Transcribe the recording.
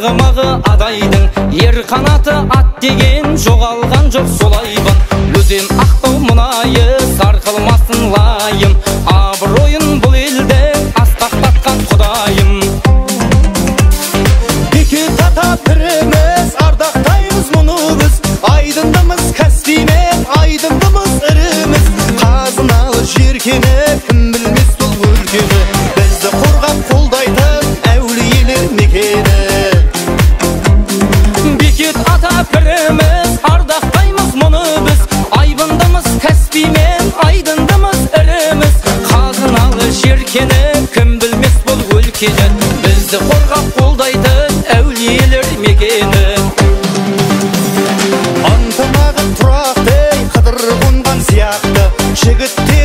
арғымағы адайдың, ер қанаты ат деген жоғалған жоқ солайбын. Өзен ақтау мұнайы сарқылмасын лайым, абыройын бұл елде асқақтатқан құдайым. Бекет ата піріміз, ардақтаймыз мұны біз, айдындымыз кәспимен, айдындымыз іріміз. Қазыналы жеркені кім білмес бұл өлкені, бізді қорғап қолдайтын әулиелер мекені. Бекет ата піріміз, ардақтаймыз мұны біз, айбындымыз кәспимен, айдындымыз іріміз. Қазыналы жеркені кім білмес бұл өлкені, бізді қорғап қолдайтын әулиелер мекені. Антымағы тұрақ дей қыдыр қонған сияқты, жігіттер